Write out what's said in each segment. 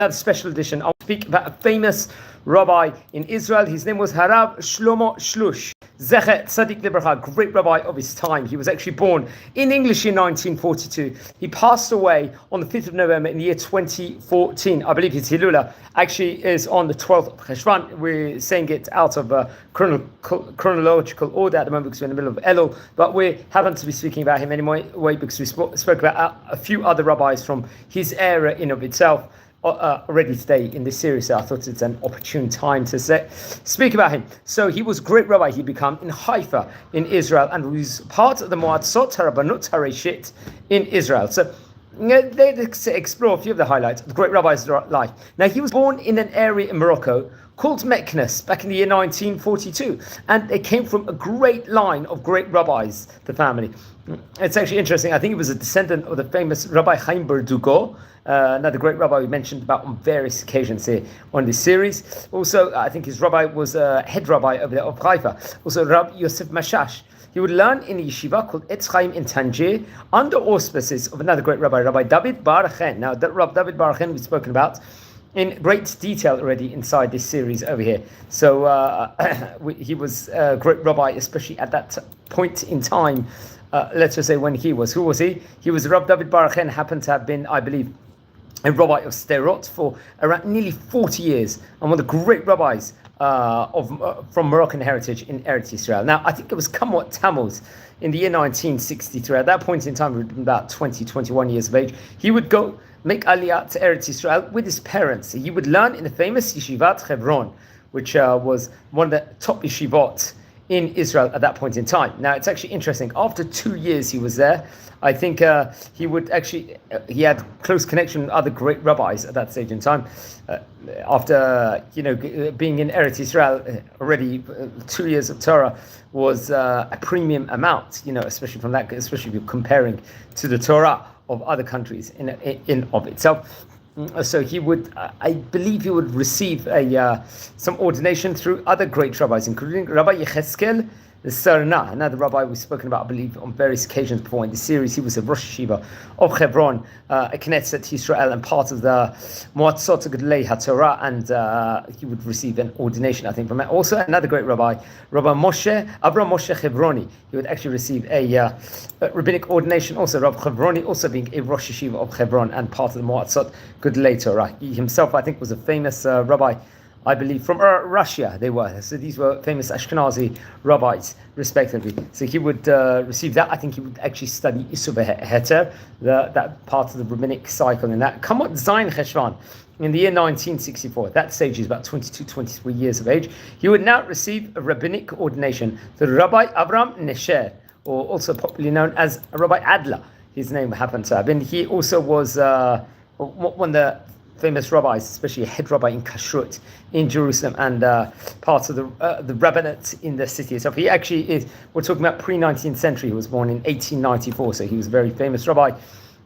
Another special edition. I'll speak about a famous rabbi in Israel. His name was Rabbi Shlomo Shloush. Zecher Tzadik Libracha, great rabbi of his time. He was actually born in English in 1942. He passed away on the 5th of November in the year 2014. I believe his Hilula actually is on the 12th of Cheshvan. We're saying it out of chronological order at the moment because we're in the middle of Elul, but we happen to be speaking about him anyway because we spoke about a few other rabbis from his era in of itself already today in this series, so I thought it's an opportune time to speak about him. So he was a great rabbi. He became in Xifa in Israel and was part of the Mouatzot, Harabbanut, Harashit in Israel. So they explore a few of the highlights of the great rabbi's life. Now he was born in an area in Morocco called Meknes back in the year 1942, and they came from a great line of great rabbis, the family. It's actually interesting. I think he was a descendant of the famous Rabbi Chaim Berdugo, another great rabbi we mentioned about on various occasions here on this series. Also, I think his rabbi was a head rabbi over there of חיפה. Also, Rabbi Yosef Mashash. He would learn in a yeshiva called Etz Chaim in Tangier under auspices of another great rabbi, Rabbi David Bar Chen. Now, that Rabbi David Bar Chen we've spoken about in great detail already inside this series over here. So he was a great rabbi, especially at that point in time. Let's just say when he was. Who was he? He was Rabbi David Bar Chen, happened to have been, I believe, a rabbi of Sderot for around nearly 40 years, and one of the great rabbis from Moroccan heritage in Eretz Israel. Now, I think it was Kamot Tammuz in the year 1963. At that point in time, he would have been about 20, 21 years of age. He would go make Aliyah to Eretz Israel with his parents. He would learn in the famous Yeshivat Hebron, which was one of the top yeshivot in Israel at that point in time. Now, it's actually interesting. After 2 years he was there, I think he had close connection with other great rabbis at that stage in time. After being in Eretz Israel already, 2 years of Torah was a premium amount. Especially from that, especially if you're comparing to the Torah of other countries in of itself. So he would, I believe, he would receive some ordination through other great rabbis, including Rabbi Yecheskel the Sarna, another rabbi we've spoken about, I believe, on various occasions before in this series. He was a Rosh Yeshiva of Hebron, a Knesset Yisrael, and part of the Mouatzot Gedolei HaTorah, and he would receive an ordination, I think, from that. Also, another great rabbi, Rabbi Moshe, Avraham Moshe Hebroni, he would actually receive a rabbinic ordination. Also, Rabbi Hebroni, also being a Rosh Yeshiva of Hebron and part of the Mouatzot Gedolei Torah. He himself, I think, was a famous rabbi, I believe, from Russia they were. So these were famous Ashkenazi rabbis, respectively. So he would receive that. I think he would actually study Isuv Heter, that part of the rabbinic cycle. And that Kamot Zayin Cheshvan in the year 1964. At that stage, he's about 22, 23 years of age. He would now receive a rabbinic ordination to Rabbi Avram Nesher, or also popularly known as Rabbi Adler. His name happened to have been. He also was one of the famous rabbis, especially a head rabbi in Kashrut in Jerusalem and part of the rabbinate in the city itself. He actually is, we're talking about pre-19th century, he was born in 1894, so he was a very famous rabbi,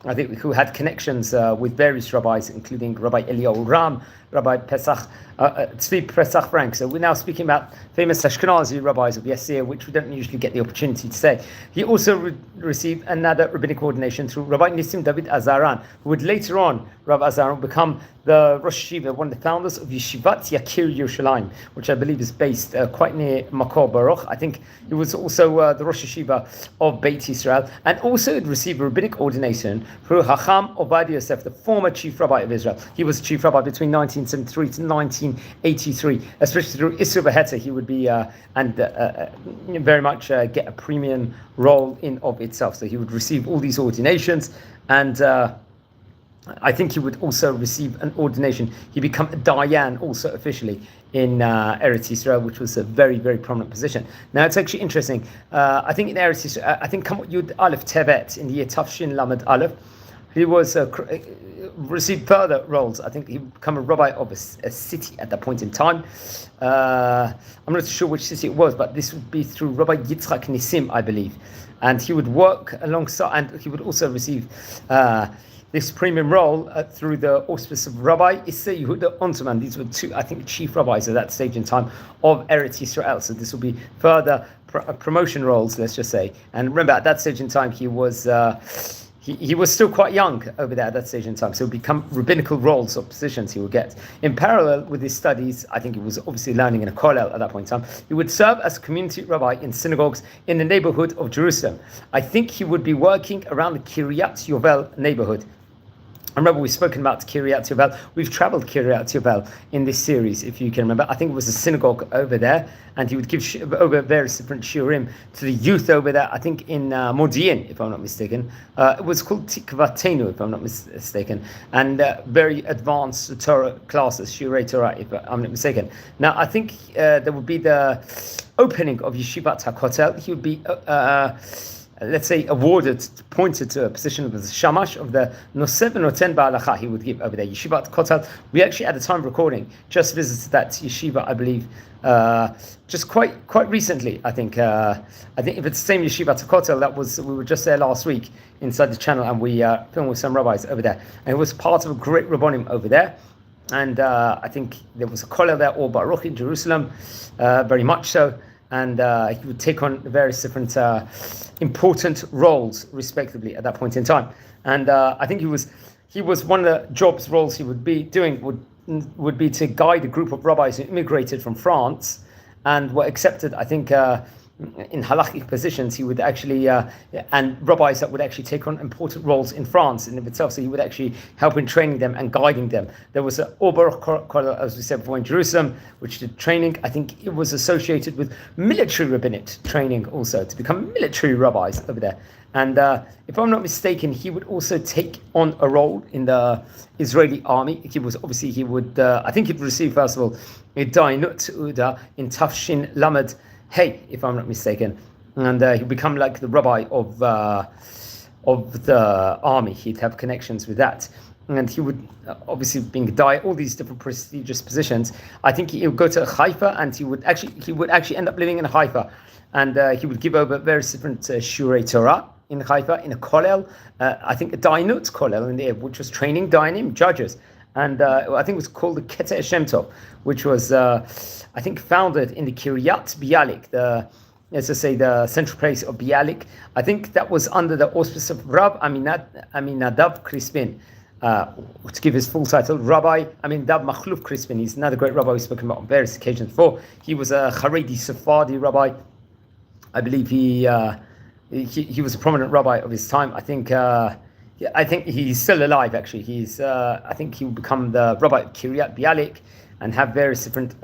I think, who had connections with various rabbis, including Rabbi Eliyahu Ram, Rabbi Pesach, Tzvi Pesach Frank. So we're now speaking about famous Ashkenazi rabbis of yesteryear, which we don't usually get the opportunity to say. He also received another rabbinic ordination through Rabbi Nissim David Azaran, who would later on, Rabbi Azaran, become the Rosh Yeshiva, one of the founders of Yeshivat Yakir Yerushalayim, which I believe is based quite near Makor Baruch. I think he was also the Rosh Yeshiva of Beit Yisrael, and also had received a rabbinic ordination through Hacham Ovadia Yosef, the former chief rabbi of Israel. He was chief rabbi between 1973 to 1983, especially through Isuv Heter. He would be very much get a premium role in of itself. So he would receive all these ordinations, and I think he would also receive an ordination. He became a Dayan also officially in Eretz Yisrael, which was a very, very prominent position. Now, it's actually interesting. I think in Eretz Yisrael, I think Kamot Yud Aleph Tevet in the year Tafshin Lamed Aleph, he was received further roles. I think he would become a rabbi of a city at that point in time. I'm not sure which city it was, but this would be through Rabbi Yitzchak Nissim, I believe. And he would work alongside, and he would also receive this premium role through the auspice of Rabbi Issa Yehuda Onterman. These were two, I think, chief rabbis at that stage in time of Eretz Yisrael. So this will be further promotion roles, let's just say. And remember, at that stage in time, he was he was still quite young over there at that stage in time, so it would become rabbinical roles or positions he would get. In parallel with his studies, I think he was obviously learning in a kollel at that point in time. He would serve as a community rabbi in synagogues in the neighborhood of Jerusalem. I think he would be working around the Kiryat Yovel neighborhood. I remember we've spoken about Kiryat Yovel. We've traveled Kiryat Yovel in this series, if you can remember. I think it was a synagogue over there, and he would give over various different shiurim to the youth over there. I think in Modi'in, if I'm not mistaken. It was called Tikvatenu, if I'm not mistaken, and very advanced Torah classes, shiurei Torah, if I'm not mistaken. Now, I think there would be the opening of Yeshivat HaKotel. He would be let's say pointed to a position of the shamash of the Noseh V'Noten Ba'alacha he would give over there. Yeshivat Kotel. We actually, at the time of recording, just visited that yeshiva, I believe, just quite recently. I think if it's the same yeshiva Kotel, we were just there last week inside the channel, and we filmed with some rabbis over there, and it was part of a great rabbonim over there. And I think there was a kollel there, or Baruch in Jerusalem, very much so. And he would take on various different important roles, respectively, at that point in time. And I think he was one of the roles he would be doing would be to guide a group of rabbis who immigrated from France and were accepted, I think, in halachic positions. He would actually, and rabbis that would actually take on important roles in France in of itself. So he would actually help in training them and guiding them. There was an Ober Kollel, as we said before, in Jerusalem, which did training. I think it was associated with military rabbinate training also, to become military rabbis over there. And if I'm not mistaken, he would also take on a role in the Israeli army. I think he'd receive, first of all, a Dainut Uda in Tafshin Lamed Hey, if I'm not mistaken, and he'd become like the rabbi of the army. He'd have connections with that, and he would obviously being all these different prestigious positions. I think he would go to Haifa, and he would actually end up living in Haifa, and he would give over various different shiurei Torah in Haifa, in a kollel. I think a Dainut kollel in there, which was training Dainim, judges. And I think it was called the Keteh Shem Tov, which was, I think, founded in the Kiryat Bialik, the central place of Bialik. I think that was under the auspice of Rab Aminadav Crispin. To give his full title, Rabbi Aminadav Machluf Crispin. He's another great rabbi we've spoken about on various occasions before. He was a Haredi Sephardi rabbi. I believe he was a prominent rabbi of his time. I think he's still alive, actually. I think he will become the rabbi of Kiryat Bialik and have various different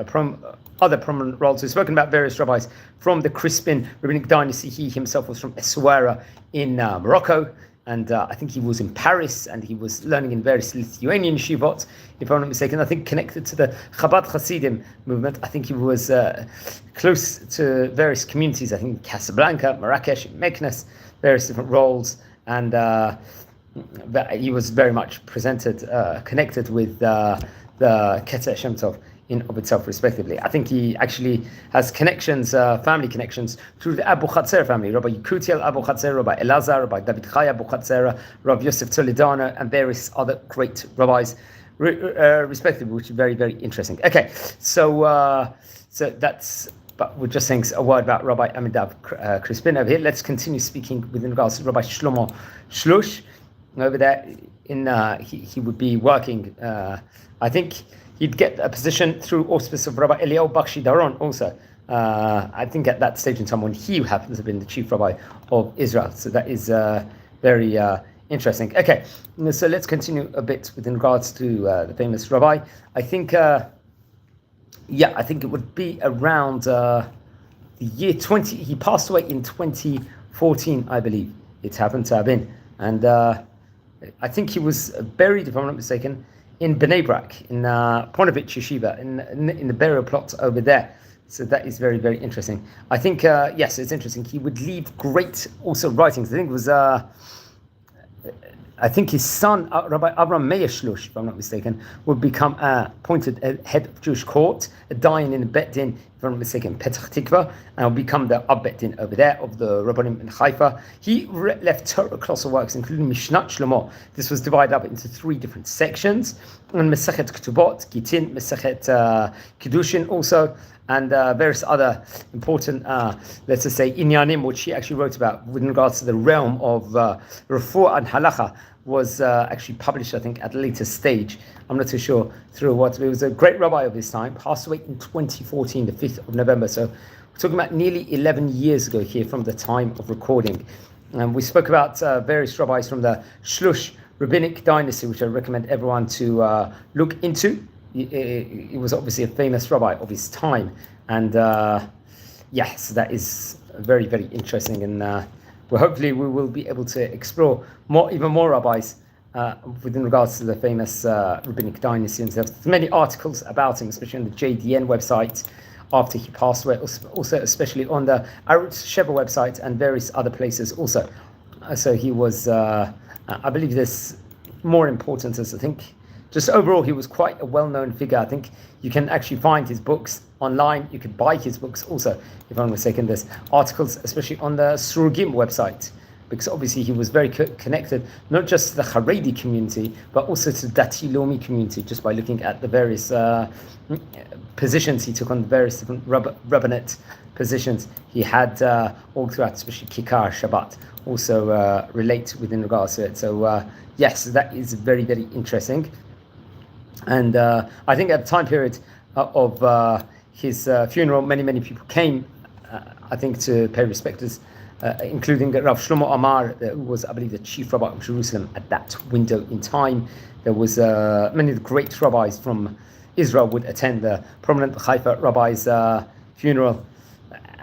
other prominent roles. We've spoken about various rabbis from the Crispin rabbinic dynasty. He himself was from Essaouira in Morocco, and I think he was in Paris, and he was learning in various Lithuanian yeshivot, if I'm not mistaken. I think connected to the Chabad Hasidim movement. I think he was close to various communities. I think Casablanca, Marrakesh, Meknes, various different roles, and he was very much connected with the Keteh Shem Tov in of itself, respectively. I think he actually has connections, family connections, through the Abu Chatzer family, Rabbi Yekutiel Abu Chatzer, Rabbi Elazar, Rabbi David Chai Abu Chatzer, Rabbi Yosef Toledano, and various other great rabbis, respectively, which is very, very interesting. Okay, so that's. But we're just saying a word about Rabbi Aminadav Crispin over here. Let's continue speaking with regards to Rabbi Shlomo Shloush. Over there, he would be working. I think he'd get a position through auspice of Rabbi Eliyahu Bakshi Daron also. I think at that stage in time when he happens to have been the chief rabbi of Israel. So that is very interesting. Okay, so let's continue a bit with regards to the famous rabbi. I think it would be around the year 20. He passed away in 2014, I believe. It happened to have been, and I think he was buried, if I'm not mistaken, in Bnei Brak, in Ponevezh Yeshiva, in the burial plot over there. So that is very, very interesting. I think, yes, it's interesting. He would leave great also writings. I think his son, Rabbi Avraham Meir Shloush, if I'm not mistaken, would become appointed head of Jewish court, a dayan in Bet Din, if I'm not mistaken, Petach Tikva, and will become the Ab Bet Din over there of the Rabbanim in Haifa. He left Torah colossal works, including Mishnat Shlomo. This was divided up into 3 different sections. and Masechet Ketubot, Gitin, Masechet Kiddushin also, and various other important, let's just say, Inyanim, which he actually wrote about with regards to the realm of Refuah and Halacha, was actually published, I think, at a later stage. I'm not too sure through what. He was a great rabbi of his time, passed away in 2014, the 5th of November. So we're talking about nearly 11 years ago here from the time of recording. And we spoke about various rabbis from the Shlosh rabbinic dynasty, which I recommend everyone to look into. He was obviously a famous rabbi of his time. And yes, that is very, very interesting. And well, hopefully we will be able to explore even more rabbis within regards to the famous rabbinic dynasty. And there's many articles about him, especially on the JDN website after he passed away, also especially on the Sheva website and various other places also. So he was, I believe there's more importance, as I think, just overall he was quite a well-known figure. I think you can actually find his books online. You could buy his books also, if I'm mistaken. There's articles, especially on the Surugim website, because obviously he was very connected, not just to the Haredi community, but also to the Dati Lomi community, just by looking at the various positions he took on, the various different rabbinate positions he had all throughout, especially Kikar Shabbat, also relate within regards to it. So yes, that is very, very interesting. And I think at the time period of his funeral, many people came, I think, to pay respects, including Rav Shlomo Amar, who was, I believe, the chief rabbi of Jerusalem at that window in time. There was many of the great rabbis from Israel would attend the prominent חיפה rabbi's funeral.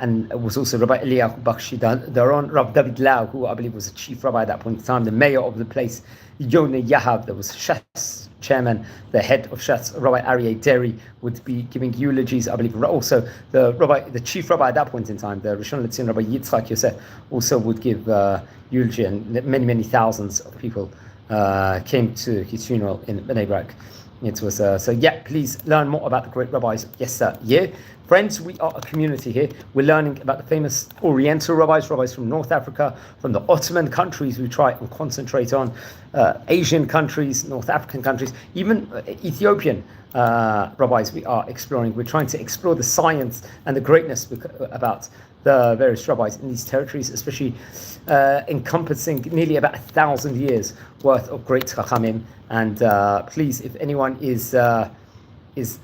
And it was also Rabbi Eliyahu Bakshi Daron, Rav David Lau, who I believe was a chief rabbi at that point in time, the mayor of the place, Yonah Yahav, there was Shas chairman, the head of Shas, Rabbi Aryeh Deri, would be giving eulogies. I believe also the chief rabbi at that point in time, the Rishon LeZion Rabbi Yitzchak Yosef, also would give eulogy, and many thousands of people came to his funeral in Bnei Brak. It was so yeah, please learn more about the great rabbis of yesteryear. Friends, we are a community here. We're learning about the famous Oriental rabbis from North Africa, from the Ottoman countries. We try and concentrate on Asian countries, North African countries, even Ethiopian rabbis we are exploring. We're trying to explore the science and the greatness about the various rabbis in these territories, especially encompassing nearly about 1,000 years worth of great chachamim. And please, if anyone is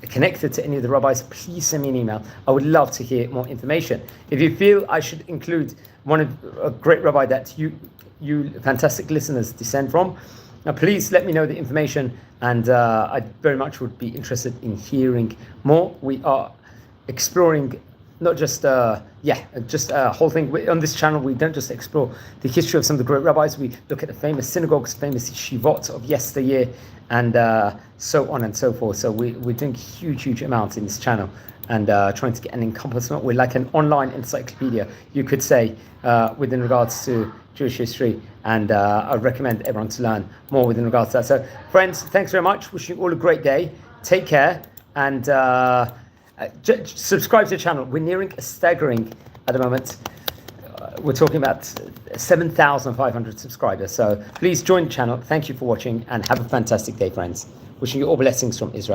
connected to any of the rabbis, please send me an email. I would love to hear more information. If you feel I should include a great rabbi that you fantastic listeners descend from, please let me know the information, and I very much would be interested in hearing more. We are exploring not just a whole thing. On this channel, we don't just explore the history of some of the great rabbis. We look at the famous synagogues, famous yeshivot of yesteryear, and so on and so forth. So we're doing huge amounts in this channel, and trying to get an encompassment. We're like an online encyclopedia, you could say, within regards to Jewish history, and I recommend everyone to learn more within regards to that. So friends, thanks very much. Wishing you all a great day. Take care, and subscribe to the channel. We're nearing a staggering, at the moment, we're talking about 7,500 subscribers. So please join the channel. Thank you for watching, and have a fantastic day, friends. Wishing you all blessings from Israel.